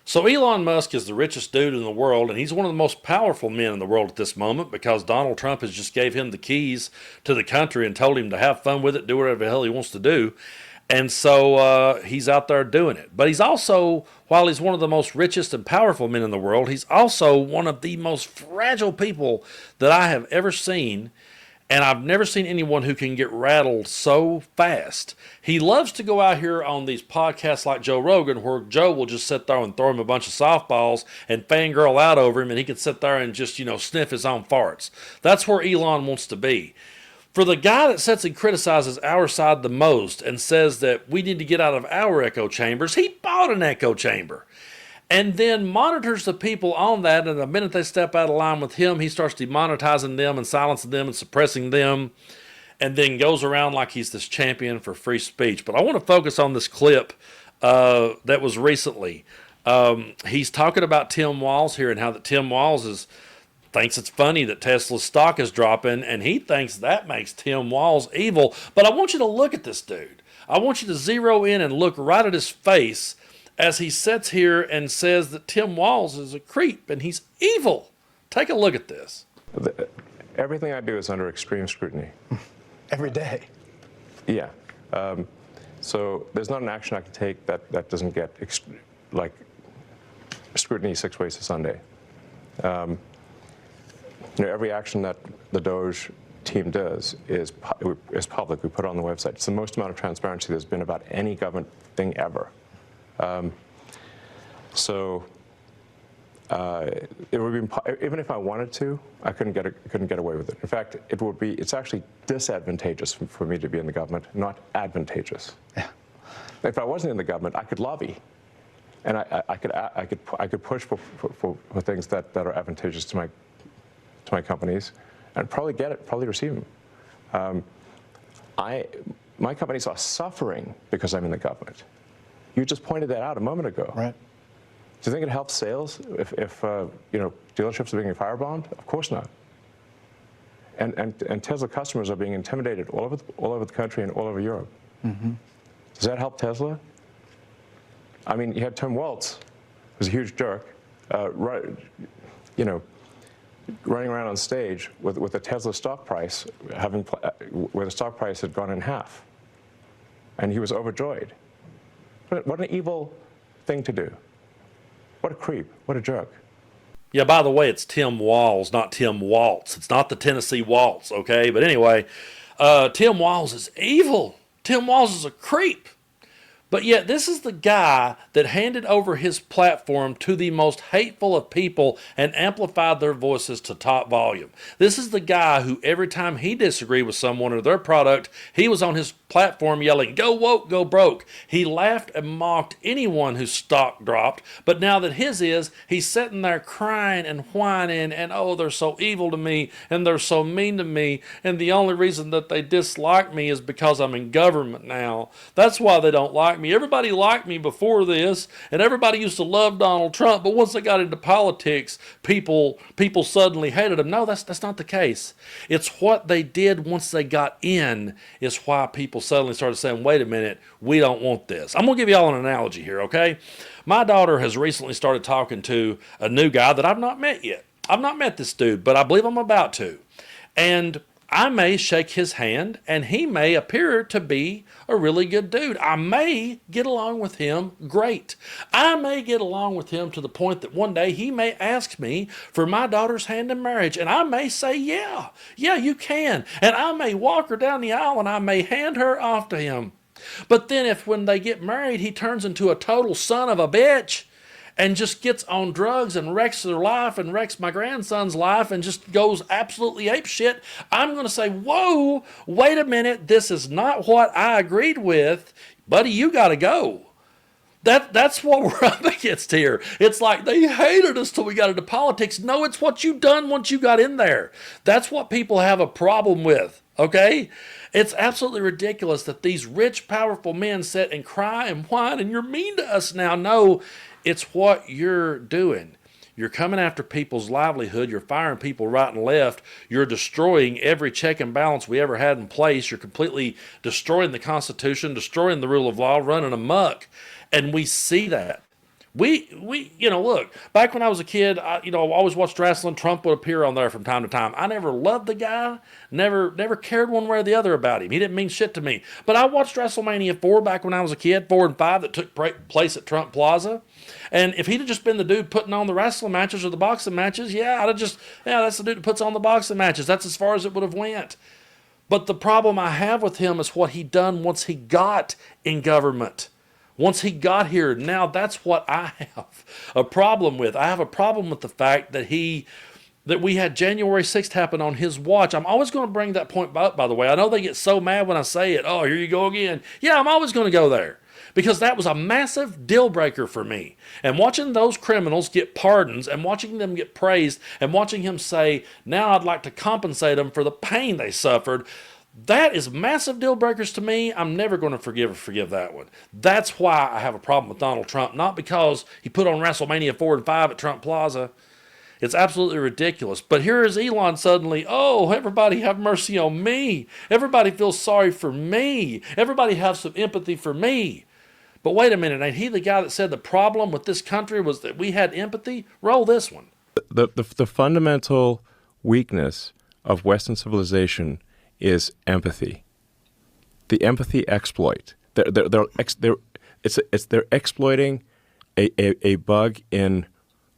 So Elon Musk is the richest dude in the world, and he's one of the most powerful men in the world at this moment because Donald Trump has just gave him the keys to the country and told him to have fun with it, do whatever the hell he wants to do. And so he's out there doing it. But he's also, while he's one of the most richest and powerful men in the world, he's also one of the most fragile people that I have ever seen. And I've never seen anyone who can get rattled so fast. He loves to go out here on these podcasts like Joe Rogan, where Joe will just sit there and throw him a bunch of softballs and fangirl out over him, and he can sit there and just, sniff his own farts. That's where Elon wants to be. For the guy that sits and criticizes our side the most and says that we need to get out of our echo chambers, he bought an echo chamber and then monitors the people on that. And the minute they step out of line with him, he starts demonetizing them and silencing them and suppressing them, and then goes around like he's this champion for free speech. But I want to focus on this clip that was recently. He's talking about Tim Walz here and how that Tim Walz thinks it's funny that Tesla's stock is dropping, and he thinks that makes Tim Walz evil. But I want you to look at this dude. I want you to zero in and look right at his face as he sits here and says that Tim Walz is a creep and he's evil. Take a look at this. Everything I do is under extreme scrutiny. Every day. Yeah. So there's not an action I can take that doesn't get scrutiny 6 ways to Sunday. Every action that the Doge team does is public. We put it on the website. It's the most amount of transparency there's been about any government thing ever. It would be even if I wanted to, I couldn't get away with it. In fact, it's actually disadvantageous for me to be in the government, not advantageous. Yeah. If I wasn't in the government, I could lobby, and I could push for things that are advantageous to my companies, and probably receive them. My companies are suffering because I'm in the government. You just pointed that out a moment ago. Right. Do you think it helps sales if dealerships are being firebombed? Of course not. And Tesla customers are being intimidated all over the country and all over Europe. Mm-hmm. Does that help Tesla? I mean, you had Tim Walz, who's a huge jerk, running around on stage with the Tesla stock price where the stock price had gone in half, and he was overjoyed. What an evil thing to do. What a creep. What a jerk. Yeah, by the way, it's Tim Walz, not Tim Waltz. It's not the Tennessee Waltz, okay? But anyway, Tim Walz is evil. Tim Walz is a creep. But yet this is the guy that handed over his platform to the most hateful of people and amplified their voices to top volume. This is the guy who every time he disagreed with someone or their product, he was on his platform yelling, "Go woke, go broke." He laughed and mocked anyone whose stock dropped, but now that his is, he's sitting there crying and whining and, oh, they're so evil to me and they're so mean to me, and the only reason that they dislike me is because I'm in government now. That's why they don't like me. Everybody liked me before this, and everybody used to love Donald Trump, but once they got into politics, people suddenly hated him. No, that's not the case. It's what they did once they got in is why people suddenly started saying, wait a minute, we don't want this. I'm going to give you all an analogy here, okay? My daughter has recently started talking to a new guy that I've not met yet. I've not met this dude, but I believe I'm about to. And I may shake his hand, and he may appear to be a really good dude. I may get along with him great. I may get along with him to the point that one day he may ask me for my daughter's hand in marriage, and I may say, yeah, you can. And I may walk her down the aisle, and I may hand her off to him. But then if when they get married, he turns into a total son of a bitch, and just gets on drugs and wrecks their life and wrecks my grandson's life and just goes absolutely apeshit, I'm going to say, whoa, wait a minute, this is not what I agreed with. Buddy, you got to go. That's what we're up against here. It's like they hated us till we got into politics. No, it's what you done once you got in there. That's what people have a problem with, okay? It's absolutely ridiculous that these rich, powerful men sit and cry and whine and you're mean to us now. No, it's what you're doing. You're coming after people's livelihood. You're firing people right and left. You're destroying every check and balance we ever had in place. You're completely destroying the Constitution, destroying the rule of law, running amok. And we see that. Look, back when I was a kid, I always watched wrestling. Trump would appear on there from time to time. I never loved the guy, never cared one way or the other about him. He didn't mean shit to me. But I watched WrestleMania 4 back when I was a kid, 4 and 5, that took place at Trump Plaza. And if he'd have just been the dude putting on the wrestling matches or the boxing matches, that's the dude that puts on the boxing matches. That's as far as it would have went. But the problem I have with him is what he done once he got in government. Once he got here, now that's what I have a problem with. I have a problem with the fact that we had January 6th happen on his watch. I'm always going to bring that point up, by the way. I know they get so mad when I say it. Oh, here you go again. Yeah, I'm always going to go there. Because that was a massive deal breaker for me. And watching those criminals get pardons and watching them get praised and watching him say, now I'd like to compensate them for the pain they suffered, that is massive deal breakers to me. I'm never going to forgive that one. That's why I have a problem with Donald Trump, not because he put on WrestleMania 4 and 5 at Trump Plaza. It's absolutely ridiculous. But here is Elon suddenly, oh, everybody have mercy on me. Everybody feels sorry for me. Everybody have some empathy for me. But wait a minute, ain't he the guy that said the problem with this country was that we had empathy? Roll this one. The fundamental weakness of Western civilization is empathy. The empathy exploit. They're exploiting a bug in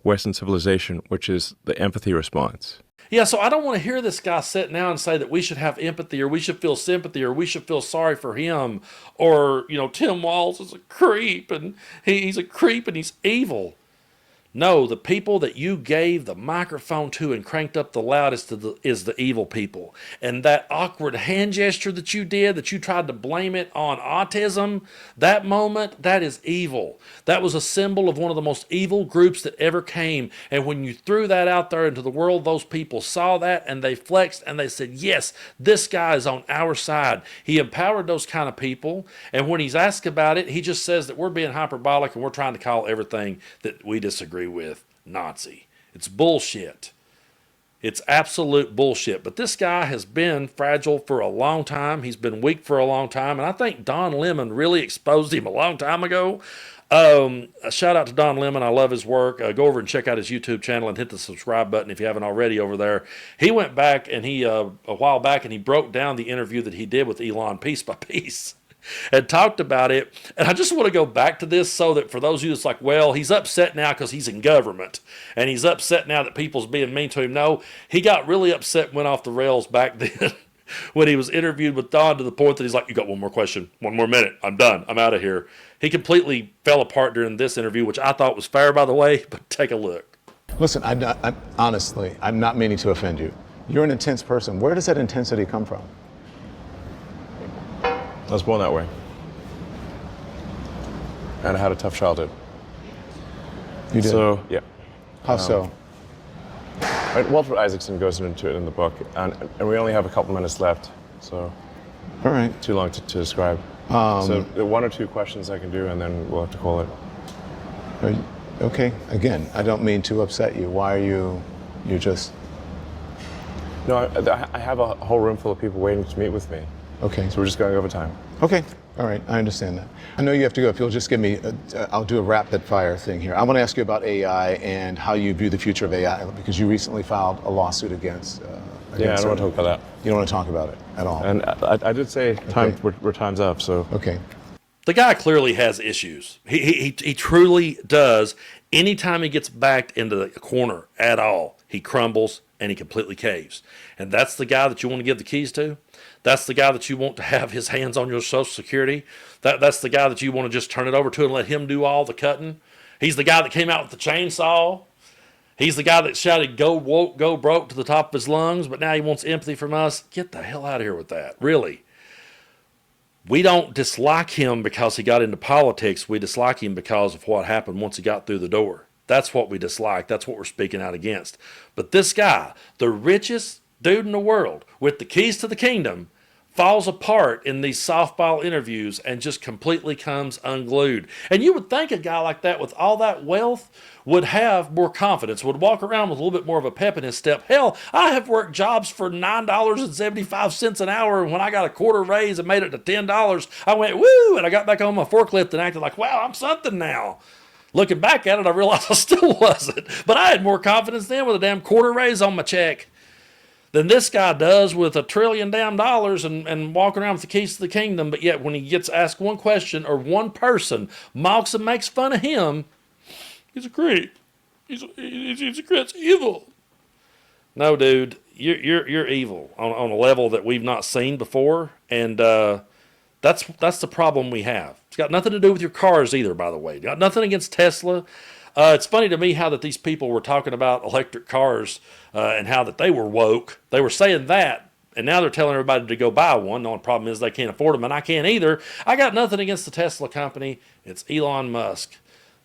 Western civilization, which is the empathy response. Yeah, so I don't want to hear this guy sit now and say that we should have empathy or we should feel sympathy or we should feel sorry for him or, Tim Walz is a creep and he's a creep and he's evil. No, the people that you gave the microphone to and cranked up the loudest is the evil people. And that awkward hand gesture that you did, that you tried to blame it on autism, that moment, that is evil. That was a symbol of one of the most evil groups that ever came. And when you threw that out there into the world, those people saw that and they flexed and they said, yes, this guy is on our side. He empowered those kind of people. And when he's asked about it, he just says that we're being hyperbolic and we're trying to call everything that we disagree with Nazi. It's bullshit. It's absolute bullshit. But this guy has been fragile for a long time. He's been weak for a long time. And I think Don Lemon really exposed him a long time ago. A shout out to Don Lemon. I love his work. Go over and check out his YouTube channel and hit the subscribe button if you haven't already over there. He went back and a while back and he broke down the interview that he did with Elon piece by piece. And talked about it. And I just want to go back to this so that for those of you that's like, well, he's upset now because he's in government. And he's upset now that people's being mean to him. No, he got really upset and went off the rails back then when he was interviewed with Don to the point that he's like, you got one more question, 1 more minute, I'm done, I'm out of here. He completely fell apart during this interview, which I thought was fair, by the way, but take a look. Listen, honestly, I'm not meaning to offend you. You're an intense person. Where does that intensity come from? I was born that way. And I had a tough childhood. You did? So, yeah. How so? Walter Isaacson goes into it in the book, and we only have a couple minutes left, so all right. Too long to describe. So 1 or 2 questions I can do, and then we'll have to call it. Okay. Again, I don't mean to upset you. Why are you're just... No, I have a whole room full of people waiting to meet with me. Okay. So we're just going over time. Okay. All right. I understand that. I know you have to go. If you'll just give me, I'll do a rapid fire thing here. I want to ask you about AI and how you view the future of AI, because you recently filed a lawsuit against yeah, I don't want to talk about that. You don't want to talk about it at all. And I did say we're time's up, so. Okay. The guy clearly has issues. He truly does. Anytime he gets backed into the corner at all, he crumbles and he completely caves. And that's the guy that you want to give the keys to? That's the guy that you want to have his hands on your Social Security? That's the guy that you want to just turn it over to and let him do all the cutting? He's the guy that came out with the chainsaw? He's the guy that shouted, go woke, go broke to the top of his lungs, but now he wants empathy from us? Get the hell out of here with that. Really. We don't dislike him because he got into politics. We dislike him because of what happened once he got through the door. That's what we dislike. That's what we're speaking out against. But this guy, the richest dude in the world with the keys to the kingdom, falls apart in these softball interviews and just completely comes unglued. And you would think a guy like that with all that wealth would have more confidence, would walk around with a little bit more of a pep in his step. Hell, I have worked jobs for $9.75 an hour, and when I got a quarter raise and made it to $10, I went, woo, and I got back on my forklift and acted like, wow, I'm something now. Looking back at it, I realized I still wasn't. But I had more confidence then with a damn quarter raise on my check than this guy does with $1 trillion and walking around with the keys to the kingdom. But yet when he gets asked one question or one person mocks and makes fun of him, he's a creep. He's a creep. It's evil. No, dude, you're evil on a level that we've not seen before. And that's the problem we have. It's got nothing to do with your cars either, by the way. Got nothing against Tesla. It's funny to me how that these people were talking about electric cars and how that they were woke. They were saying that, and now they're telling everybody to go buy one. The only problem is they can't afford them, and I can't either. I got nothing against the Tesla company. It's Elon Musk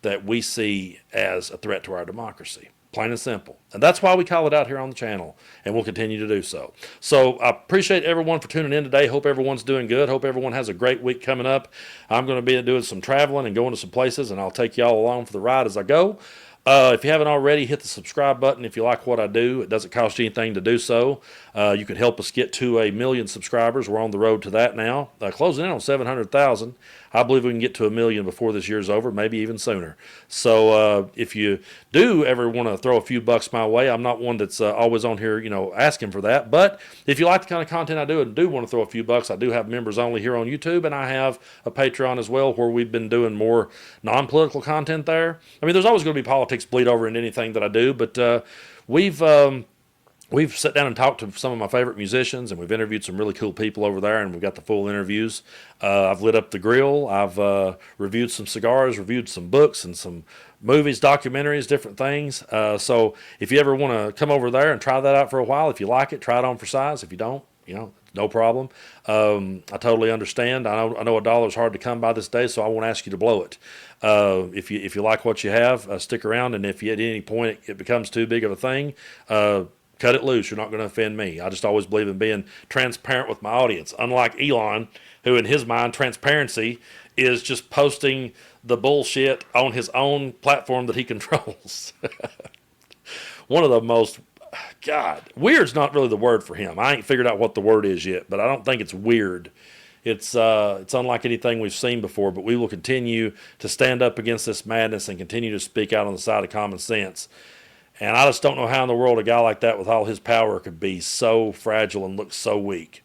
that we see as a threat to our democracy. Plain and simple. And that's why we call it out here on the channel, and we'll continue to do so. So I appreciate everyone for tuning in today. Hope everyone's doing good. Hope everyone has a great week coming up. I'm going to be doing some traveling and going to some places, and I'll take y'all along for the ride as I go. If you haven't already, hit the subscribe button if you like what I do. It doesn't cost you anything to do so. You could help us get to 1 million subscribers. We're on the road to that now. Closing in on 700,000. I believe we can get to 1 million before this year's over, maybe even sooner. So if you do ever want to throw a few bucks my way, I'm not one that's always on here, asking for that. But if you like the kind of content I do and do want to throw a few bucks, I do have members only here on YouTube, and I have a Patreon as well where we've been doing more non-political content there. I mean, there's always going to be politics bleed over into anything that I do, but we've sat down and talked to some of my favorite musicians, and we've interviewed some really cool people over there, and we've got the full interviews. I've lit up the grill. I've reviewed some cigars, reviewed some books and some movies, documentaries, different things. So if you ever want to come over there and try that out for a while, if you like it, try it on for size. If you don't, no problem. I totally understand. I know $1 is hard to come by this day, so I won't ask you to blow it. If you like what you have, stick around, and if at any point it becomes too big of a thing, cut it loose. You're not going to offend me. I just always believe in being transparent with my audience. Unlike Elon, who in his mind, transparency is just posting the bullshit on his own platform that he controls. One of the most, weird's not really the word for him. I ain't figured out what the word is yet, but I don't think it's weird. It's unlike anything we've seen before, but we will continue to stand up against this madness and continue to speak out on the side of common sense. And I just don't know how in the world a guy like that with all his power could be so fragile and look so weak.